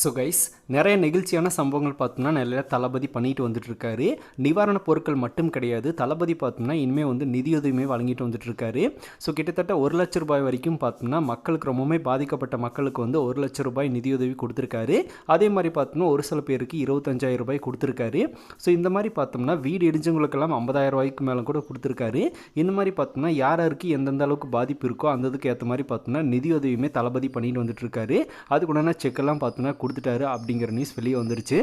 So guys, நிறைய நெகிழ்ச்சியான சம்பவங்கள் பார்த்தோம்னா நிறைய தளபதி பண்ணிட்டு வந்துட்டுருக்காரு. நிவாரணப் பொருட்கள் மட்டும் கிடையாது, தளபதி பார்த்தோம்னா இனிமேல் வந்து நிதியுதவியுமே வழங்கிட்டு வந்துட்டுருக்காரு. ஸோ கிட்டத்தட்ட ₹1,00,000 வரைக்கும் பார்த்தோம்னா மக்களுக்கு ரொம்பவுமே பாதிக்கப்பட்ட மக்களுக்கு வந்து ₹1,00,000 நிதியுதவி கொடுத்துருக்காரு. அதே மாதிரி பார்த்தோம்னா ஒரு சில பேருக்கு ₹25,000 கொடுத்துருக்காரு. ஸோ இந்த மாதிரி பார்த்தோம்னா வீடு இடிஞ்சவங்களுக்கெல்லாம் ₹50,000 மேலே கூட கொடுத்துருக்காரு. இந்த மாதிரி பார்த்தோம்னா யார் யாருக்கு எந்தெந்த அளவுக்கு பாதிப்பு இருக்கோ அந்ததுக்கு ஏற்ற மாதிரி பார்த்தோம்னா நிதியுதவியுமே தளபதி பண்ணிட்டு வந்துட்டுருக்காரு. அதுக்குண்டான செக்கெல்லாம் பார்த்தோம்னா கொடுத்துட்டாரு அப்படிங்கிற நியூஸ் வெளியே வந்துருச்சு.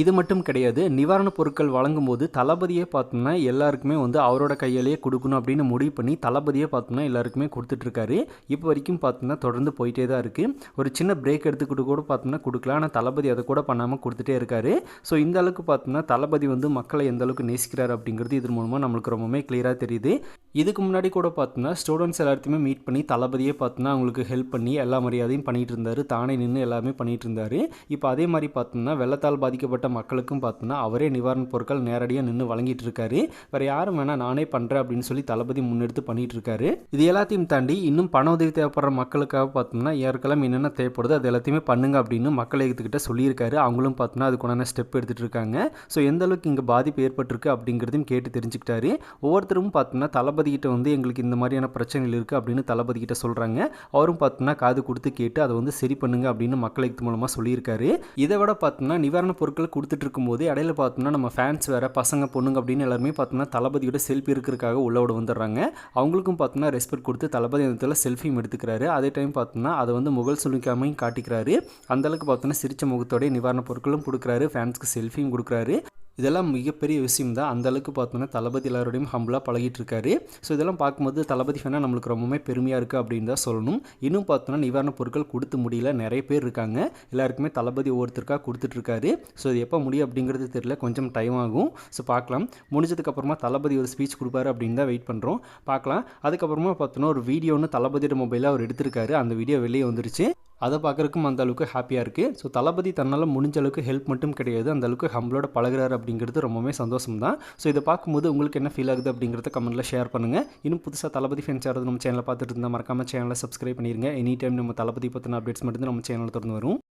இது மட்டும் கிடையாது, நிவாரணப் பொருட்கள் வழங்கும் போது தளபதியே பார்த்தோம்னா எல்லாருக்குமே வந்து அவரோட கையாலேயே கொடுக்கணும் அப்படின்னு முடிவு பண்ணி தளபதியே பார்த்தோம்னா எல்லாருக்குமே கொடுத்துட்ருக்காரு. இப்போ வரைக்கும் பார்த்தோம்னா தொடர்ந்து போயிட்டே தான் இருக்குது. ஒரு சின்ன பிரேக் எடுத்துக்கிட்டு கூட பார்த்தோம்னா கொடுக்கலாம், ஆனால் தளபதி அதை கூட பண்ணாமல் கொடுத்துட்டே இருக்காரு. ஸோ இந்த அளவுக்கு பார்த்தோம்னா தளபதி வந்து மக்களை எந்த அளவுக்கு நேசிக்கிறார் அப்படிங்கிறது இதன் மூலமாக நம்மளுக்கு ரொம்பவே கிளியராக தெரியுது. இதுக்கு முன்னாடி கூட பார்த்தோம்னா ஸ்டூடெண்ட்ஸ் எல்லாத்தையுமே மீட் பண்ணி தளபதியே பார்த்தோம்னா அவங்களுக்கு ஹெல்ப் பண்ணி எல்லா மரியாதையும் பண்ணிட்டு இருந்தார், தானே நின்று எல்லாமே பண்ணிட்டு இருந்தார். இப்போ அதே மாதிரி பார்த்தோம்னா வெள்ளத்தால் பாதிக்கப்பட்ட மக்களுக்கும் பார்த்தோம்னா அவரே நிவாரணப் பொருட்கள் நேரடியாக நின்று வழங்கிட்டு இருக்காரு. வேற யாரும் வேணா நானே பண்ணுறேன் அப்படின்னு சொல்லி தளபதி முன்னெடுத்து பண்ணிட்டு இருக்காரு. இது எல்லாத்தையும் தாண்டி இன்னும் பண உதவி தேவைப்படுற மக்களுக்காக பார்த்தோம்னா யாருக்கெல்லாம் என்னென்ன தேவைப்படுது அது எல்லாத்தையுமே பண்ணுங்க அப்படின்னு மக்கள் இயக்கத்துக்கிட்ட சொல்லியிருக்காரு. அவங்களும் பார்த்தோம்னா அதுக்குண்டான ஸ்டெப் எடுத்துட்டு இருக்காங்க. ஸோ எந்த அளவுக்கு இங்கே பாதிப்பு ஏற்பட்டிருக்கு அப்படிங்கிறதையும் கேட்டு தெரிஞ்சுக்கிட்டாரு. ஒவ்வொருத்தரும் பார்த்தோம்னா தளபதி கிட்ட வந்து எங்களுக்கு இந்த மாதிரியான பிரச்சனைகள் இருக்குது அப்படின்னு தளபதி கிட்ட சொல்கிறாங்க. அவரும் பார்த்தோம்னா காது கொடுத்து கேட்டு அதை வந்து சரி பண்ணுங்க அப்படின்னு மக்கள் இயக்கத்து மூலமாக சொல்லியிருக்காரு. இதை விட பார்த்தோம்னா நிவாரணப் பொருட்கள் கொடுத்துட்டு இருக்கும்போது இடையில பார்த்தோம்னா நம்ம ஃபேன்ஸ் வேறு பசங்க பொண்ணுங்க அப்படின்னு எல்லாருமே பார்த்தோம்னா தளபதியோட செல்ஃபி இருக்கிறதுக்காக உள்ள விட வந்துடுறாங்க. அவங்களுக்கும் பார்த்தோம்னா ரெஸ்பெக்ட் கொடுத்து தளபதி அந்த இடத்துல செல்ஃபியும் எடுத்துக்கிறாரு. அதே டைம் பார்த்தோம்னா அதை வந்து முகல் சுளிக்காமையும் காட்டிக்கிறாரு. அந்தளவுக்கு பார்த்தோம்னா சிரிச்ச முகத்தோடைய நிவாரணப் பொருட்களும் கொடுக்குறாரு, ஃபேன்ஸ்க்கு செல்ஃபியும் கொடுக்குறாரு. இதெல்லாம் மிகப்பெரிய விஷயம் தான். அந்தளவுக்கு பார்த்தோம்னா தளபதி எல்லாரோடையும் ஹம்பிளாக பழகிட்டு இருக்காரு. ஸோ இதெல்லாம் பார்க்கும்போது தளபதி ஃபேனாக நம்மளுக்கு ரொம்பவே பெருமையாக இருக்குது அப்படின்னு தான் சொல்லணும். இன்னும் பார்த்தோம்னா நிவாரணப் பொருட்கள் கொடுத்து முடியல, நிறைய பேர் இருக்காங்க. எல்லாருக்குமே தளபதி ஒவ்வொருத்தருக்காக கொடுத்துட்ருக்காரு. ஸோ இது எப்போ முடியும் அப்படிங்கிறது தெரியல, கொஞ்சம் டைம் ஆகும். ஸோ பார்க்கலாம். முடிஞ்சதுக்கப்புறமா தளபதி ஒரு ஸ்பீச் கொடுப்பாரு அப்படின்னு தான் வெயிட் பண்ணுறோம், பார்க்கலாம். அதுக்கப்புறமா பார்த்தோன்னா ஒரு வீடியோன்னு தளபதியோட மொபைலில் அவர் எடுத்திருக்காரு. அந்த வீடியோ வெளியே வந்துருச்சு. அதை பார்க்குறதுக்கும் அந்த அளவுக்கு ஹாப்பியாக இருக்குது. ஸோ தளபதி தன்னால் முடிஞ்ச அளவுக்கு ஹெல்ப் மட்டும் கிடையாது, அந்த அளவுக்கு ஹம்பிளோட பழகுறாரு அப்படிங்கிறது ரொம்பவே சந்தோஷம் தான். ஸோ இதை பார்க்கும்போது உங்களுக்கு என்ன ஃபீல் ஆகுது அப்படிங்கிறத கமெண்ட்டில் ஷேர் பண்ணுங்கள். இன்னும் புதுசாக தளபதி ஃபேன்ஸ் யாராவது நம்ம சேனலை பார்த்துட்டு இருந்தால் மறக்காமல் சேனலை சப்ஸ்கிரைப் பண்ணிடுங்க. எனி டைம் நம்ம தளபதி பற்றின அப்டேட்ஸ் மட்டும் நம்ம சேனலில் தொடர்ந்து வரும்.